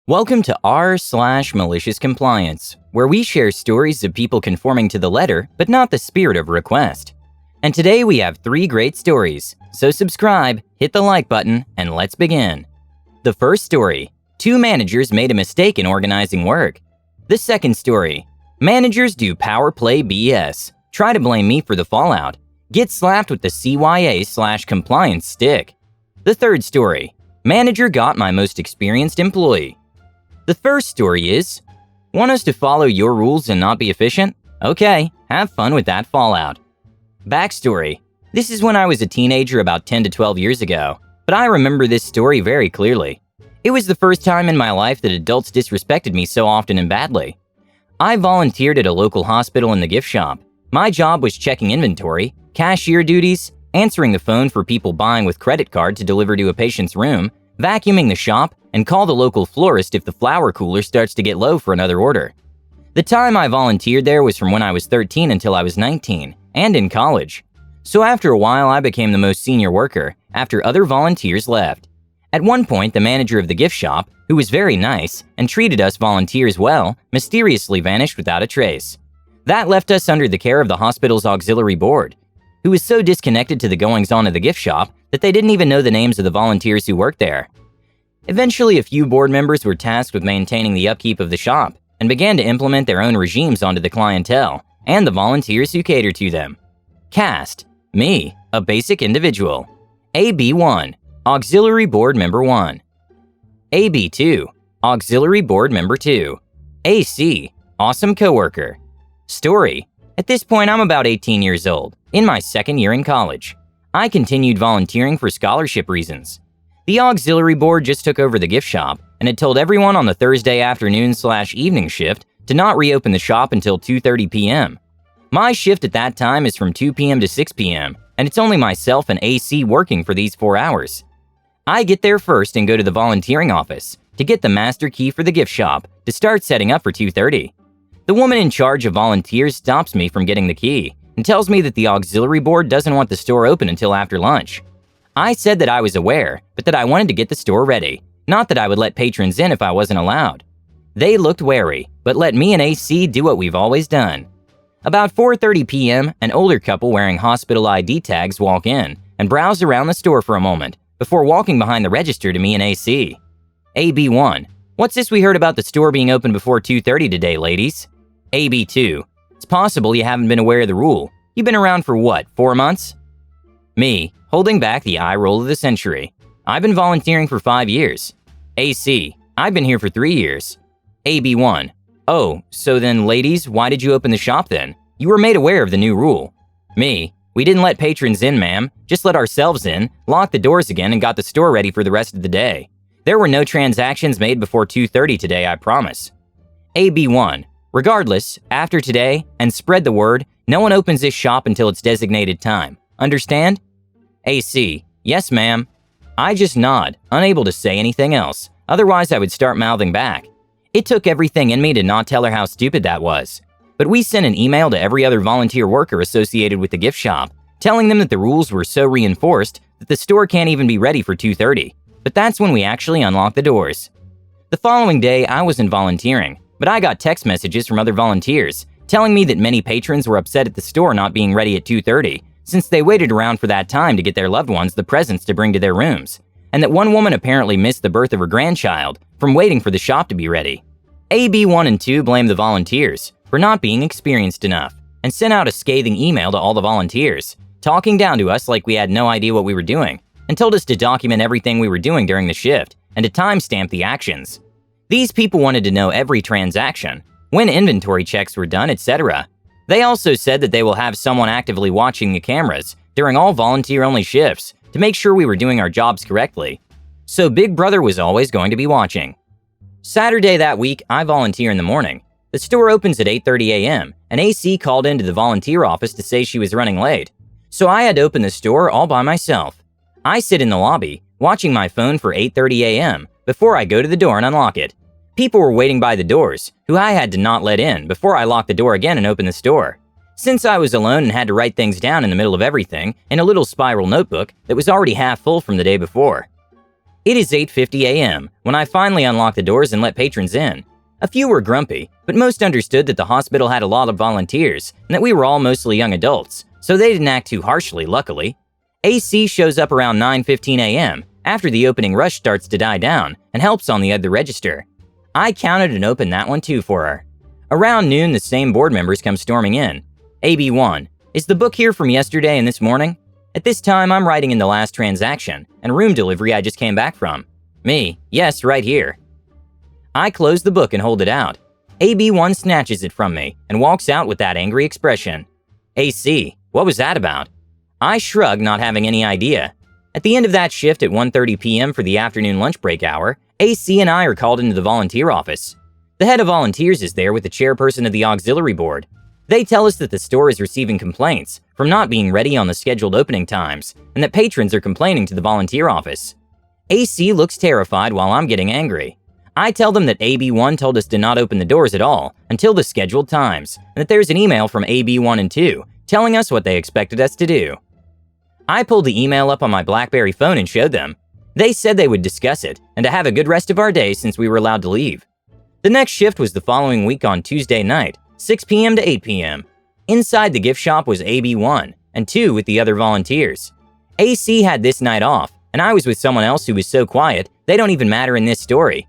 Welcome to r/Malicious Compliance, where we share stories of people conforming to the letter, but not the spirit of request. And today we have 3 great stories, so subscribe, hit the like button, and let's begin. The first story, 2 managers made a mistake in organizing work. The second story, managers do power play BS, try to blame me for the fallout, get slapped with the CYA/compliance stick. The third story, manager got my most experienced employee. The first story is, want us to follow your rules and not be efficient? Okay, have fun with that fallout. Backstory, this is when I was a teenager about 10 to 12 years ago, but I remember this story very clearly. It was the first time in my life that adults disrespected me so often and badly. I volunteered at a local hospital in the gift shop. My job was checking inventory, cashier duties, answering the phone for people buying with credit card to deliver to a patient's room, vacuuming the shop, and call the local florist if the flower cooler starts to get low for another order. The time I volunteered there was from when I was 13 until I was 19, and in college. So after a while, I became the most senior worker, after other volunteers left. At one point, the manager of the gift shop, who was very nice and treated us volunteers well, mysteriously vanished without a trace. That left us under the care of the hospital's auxiliary board, who was so disconnected to the goings-on of the gift shop that they didn't even know the names of the volunteers who worked there. Eventually, a few board members were tasked with maintaining the upkeep of the shop and began to implement their own regimes onto the clientele and the volunteers who cater to them. Cast, me, a basic individual. AB1, Auxiliary Board Member 1. AB2, Auxiliary Board Member 2. AC, Awesome Coworker. Story, at this point I'm about 18 years old, in my second year in college. I continued volunteering for scholarship reasons. The auxiliary board just took over the gift shop and had told everyone on the Thursday afternoon/evening shift to not reopen the shop until 2:30 p.m. My shift at that time is from 2 p.m. to 6 p.m., and it's only myself and AC working for these 4 hours. I get there first and go to the volunteering office to get the master key for the gift shop to start setting up for 2:30. The woman in charge of volunteers stops me from getting the key and tells me that the auxiliary board doesn't want the store open until after lunch. I said that I was aware, but that I wanted to get the store ready, not that I would let patrons in if I wasn't allowed. They looked wary, but let me and AC do what we've always done. About 4:30 p.m., an older couple wearing hospital ID tags walk in and browse around the store for a moment before walking behind the register to me and AC. AB1, what's this we heard about the store being open before 2:30 today, ladies? AB2, it's possible you haven't been aware of the rule. You've been around for what, 4 months? Me, holding back the eye roll of the century. I've been volunteering for 5 years. AC, I've been here for 3 years. AB1, oh, so then ladies, why did you open the shop then? You were made aware of the new rule. Me, we didn't let patrons in, ma'am, just let ourselves in, locked the doors again, and got the store ready for the rest of the day. There were no transactions made before 2:30 today, I promise. AB1, regardless, after today, and spread the word, no one opens this shop until its designated time. Understand? AC, yes ma'am. I just nod, unable to say anything else, otherwise I would start mouthing back. It took everything in me to not tell her how stupid that was. But we sent an email to every other volunteer worker associated with the gift shop, telling them that the rules were so reinforced that the store can't even be ready for 2:30. But that's when we actually unlocked the doors. The following day, I wasn't volunteering, but I got text messages from other volunteers telling me that many patrons were upset at the store not being ready at 2:30, since they waited around for that time to get their loved ones the presents to bring to their rooms, and that one woman apparently missed the birth of her grandchild from waiting for the shop to be ready. AB1 and 2 blamed the volunteers for not being experienced enough and sent out a scathing email to all the volunteers, talking down to us like we had no idea what we were doing, and told us to document everything we were doing during the shift and to timestamp the actions. These people wanted to know every transaction, when inventory checks were done, etc. They also said that they will have someone actively watching the cameras during all volunteer-only shifts to make sure we were doing our jobs correctly. So Big Brother was always going to be watching. Saturday that week, I volunteer in the morning. The store opens at 8:30 a.m., and AC called into the volunteer office to say she was running late. So I had to open the store all by myself. I sit in the lobby, watching my phone for 8:30 a.m. before I go to the door and unlock it. People were waiting by the doors, who I had to not let in before I locked the door again and opened the store. Since I was alone and had to write things down in the middle of everything in a little spiral notebook that was already half full from the day before. It is 8:50 a.m. when I finally unlock the doors and let patrons in. A few were grumpy, but most understood that the hospital had a lot of volunteers and that we were all mostly young adults, so they didn't act too harshly, luckily. AC shows up around 9:15 a.m. after the opening rush starts to die down and helps on the other register. I counted and opened that one too for her. Around noon, the same board members come storming in. AB1, is the book here from yesterday and this morning? At this time, I'm writing in the last transaction and room delivery I just came back from. Me, yes, right here. I close the book and hold it out. AB1 snatches it from me and walks out with that angry expression. AC, what was that about? I shrug, not having any idea. At the end of that shift at 1:30 p.m. for the afternoon lunch break hour, AC and I are called into the volunteer office. The head of volunteers is there with the chairperson of the auxiliary board. They tell us that the store is receiving complaints from not being ready on the scheduled opening times and that patrons are complaining to the volunteer office. AC looks terrified while I'm getting angry. I tell them that AB1 told us to not open the doors at all until the scheduled times and that there's an email from AB1 and 2 telling us what they expected us to do. I pulled the email up on my BlackBerry phone and showed them. They said they would discuss it and to have a good rest of our day since we were allowed to leave. The next shift was the following week on Tuesday night, 6 p.m. to 8 p.m. Inside the gift shop was AB1 and 2 with the other volunteers. AC had this night off, and I was with someone else who was so quiet they don't even matter in this story.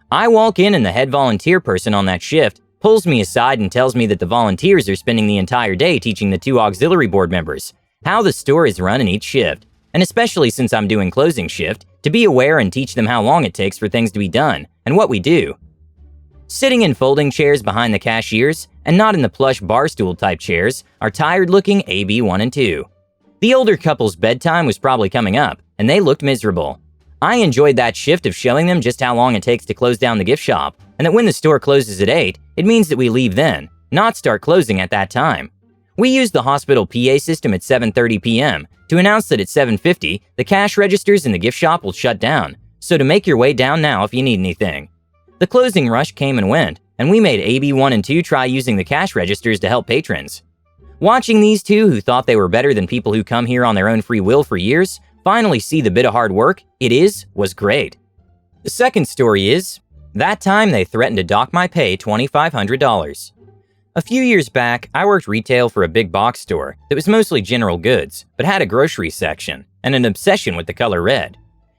I walk in and the head volunteer person on that shift pulls me aside and tells me that the volunteers are spending the entire day teaching the 2 auxiliary board members how the store is run in each shift, and especially since I'm doing closing shift, to be aware and teach them how long it takes for things to be done and what we do. Sitting in folding chairs behind the cashiers, and not in the plush barstool type chairs, are tired-looking AB1 and 2. The older couple's bedtime was probably coming up, and they looked miserable. I enjoyed that shift of showing them just how long it takes to close down the gift shop, and that when the store closes at 8, it means that we leave then, not start closing at that time. We used the hospital PA system at 7:30 p.m. to announce that at 7:50, the cash registers in the gift shop will shut down, so to make your way down now if you need anything. The closing rush came and went, and we made AB1 and 2 try using the cash registers to help patrons. Watching these two who thought they were better than people who come here on their own free will for years finally see the bit of hard work was great. The second story is, that time they threatened to dock my pay $2,500. A few years back, I worked retail for a big box store that was mostly general goods, but had a grocery section and an obsession with the color red.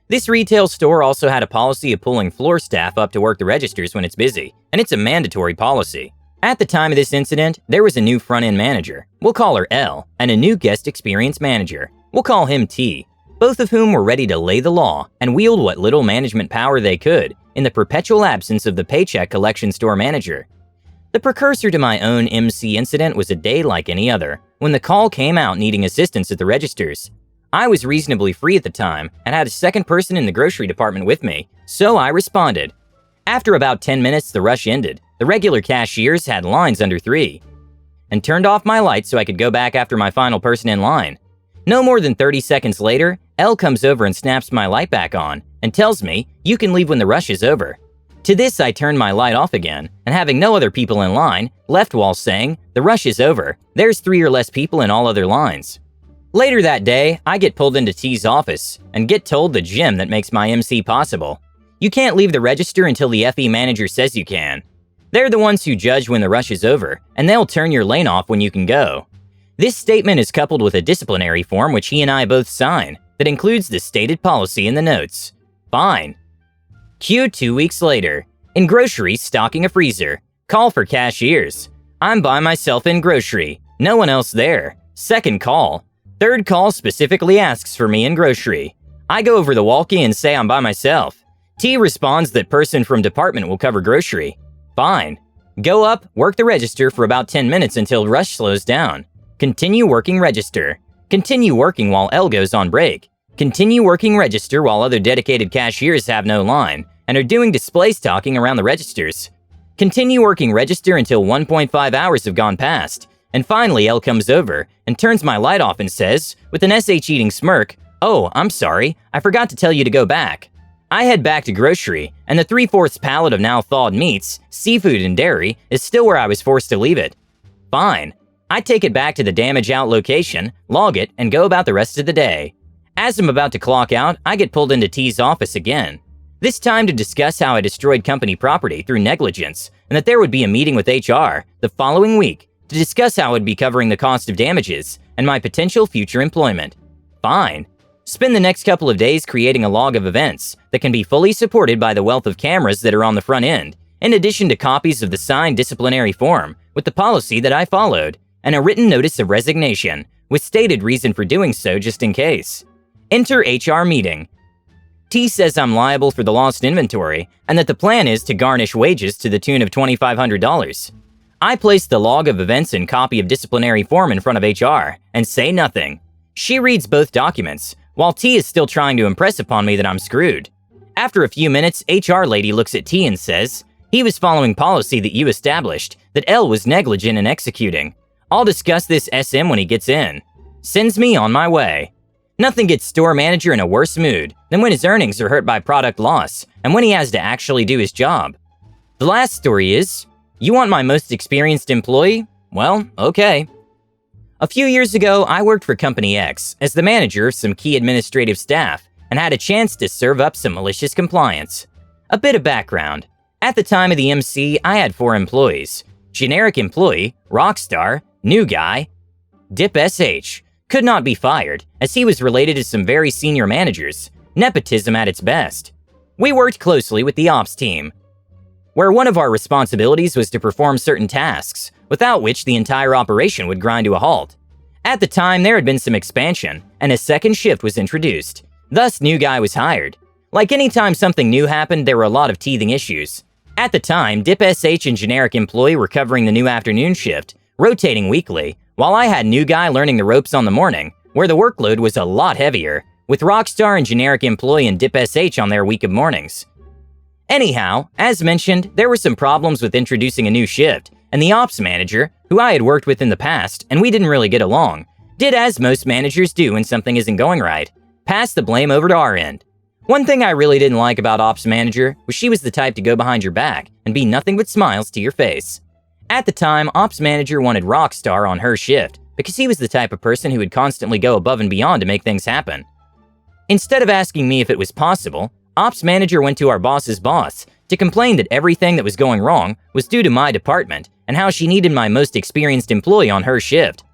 This retail store also had a policy of pulling floor staff up to work the registers when it's busy, and it's a mandatory policy. At the time of this incident, there was a new front-end manager, we'll call her L, and a new guest experience manager, we'll call him T, both of whom were ready to lay the law and wield what little management power they could in the perpetual absence of the paycheck collection store manager. The precursor to my own MC incident was a day like any other, when the call came out needing assistance at the registers. I was reasonably free at the time and had a second person in the grocery department with me, so I responded. After about 10 minutes, the rush ended. The regular cashiers had lines under 3, and turned off my light so I could go back after my final person in line. No more than 30 seconds later, L comes over and snaps my light back on and tells me, "You can leave when the rush is over." To this, I turned my light off again, and having no other people in line, left while saying, "The rush is over. There's 3 or less people in all other lines." Later that day, I get pulled into T's office and get told the gem that makes my MC possible. You can't leave the register until the FE manager says you can. They're the ones who judge when the rush is over, and they'll turn your lane off when you can go. This statement is coupled with a disciplinary form which he and I both sign that includes the stated policy in the notes. Fine. Cue 2 weeks later. In grocery, stocking a freezer. Call for cashiers. I'm by myself in grocery. No one else there. Second call. Third call specifically asks for me in grocery. I go over the walkie and say I'm by myself. T responds that person from department will cover grocery. Fine. Go up, work the register for about 10 minutes until rush slows down. Continue working register. Continue working while L goes on break. Continue working register while other dedicated cashiers have no line and are doing display stocking around the registers. Continue working register until 1.5 hours have gone past. And finally, L comes over and turns my light off and says, with an SH-eating smirk, "Oh, I'm sorry, I forgot to tell you to go back." I head back to grocery, and the 3/4 pallet of now thawed meats, seafood, and dairy is still where I was forced to leave it. Fine. I take it back to the damage out location, log it, and go about the rest of the day. As I'm about to clock out, I get pulled into T's office again. This time to discuss how I destroyed company property through negligence, and that there would be a meeting with HR the following week to discuss how I would be covering the cost of damages and my potential future employment. Fine. Spend the next couple of days creating a log of events that can be fully supported by the wealth of cameras that are on the front end, in addition to copies of the signed disciplinary form with the policy that I followed, and a written notice of resignation with stated reason for doing so just in case. Enter HR meeting. T says I'm liable for the lost inventory and that the plan is to garnish wages to the tune of $2,500. I place the log of events and copy of disciplinary form in front of HR and say nothing. She reads both documents, while T is still trying to impress upon me that I'm screwed. After a few minutes, HR lady looks at T and says, "He was following policy that you established, that L was negligent in executing. I'll discuss this SM when he gets in." Sends me on my way. Nothing gets store manager in a worse mood than when his earnings are hurt by product loss and when he has to actually do his job. The last story is, you want my most experienced employee? Well, okay. A few years ago, I worked for Company X as the manager of some key administrative staff and had a chance to serve up some malicious compliance. A bit of background. At the time of the MC, I had 4 employees. Generic employee, rockstar, new guy, Dip SH. Could not be fired, as he was related to some very senior managers. Nepotism at its best. We worked closely with the ops team, where one of our responsibilities was to perform certain tasks, without which the entire operation would grind to a halt. At the time, there had been some expansion, and a second shift was introduced. Thus, new guy was hired. Like any time something new happened, there were a lot of teething issues. At the time, Dip SH and generic employee were covering the new afternoon shift, rotating weekly, while I had new guy learning the ropes on the morning, where the workload was a lot heavier, with rockstar and generic employee and Dip SH on their week of mornings. Anyhow, as mentioned, there were some problems with introducing a new shift, and the ops manager, who I had worked with in the past and we didn't really get along, did as most managers do when something isn't going right, pass the blame over to our end. One thing I really didn't like about ops manager was she was the type to go behind your back and be nothing but smiles to your face. At the time, ops manager wanted rockstar on her shift because he was the type of person who would constantly go above and beyond to make things happen. Instead of asking me if it was possible, ops manager went to our boss's boss to complain that everything that was going wrong was due to my department and how she needed my most experienced employee on her shift.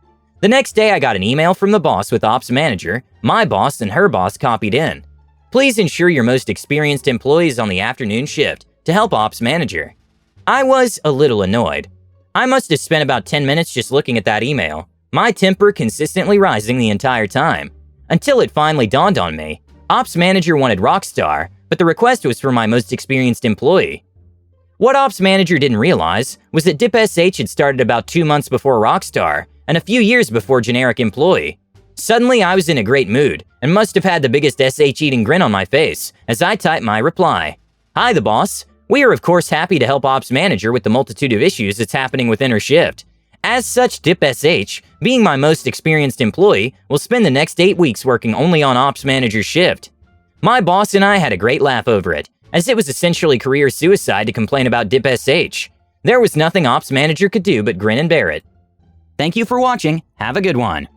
The next day, I got an email from the boss with ops manager, my boss, and her boss copied in. Please ensure your most experienced employee is on the afternoon shift to help ops manager. I was a little annoyed. I must have spent about 10 minutes just looking at that email, my temper consistently rising the entire time, until it finally dawned on me. Ops manager wanted rockstar, but the request was for my most experienced employee. What ops manager didn't realize was that Dip SH had started about 2 months before rockstar and a few years before generic employee. Suddenly, I was in a great mood and must have had the biggest SH-eating grin on my face as I typed my reply. Hi, the boss. We are of course happy to help ops manager with the multitude of issues that's happening within her shift. As such, Dip SH, being my most experienced employee, will spend the next 8 weeks working only on ops manager's shift. My boss and I had a great laugh over it, as it was essentially career suicide to complain about Dip SH. There was nothing ops manager could do but grin and bear it. Thank you for watching. Have a good one.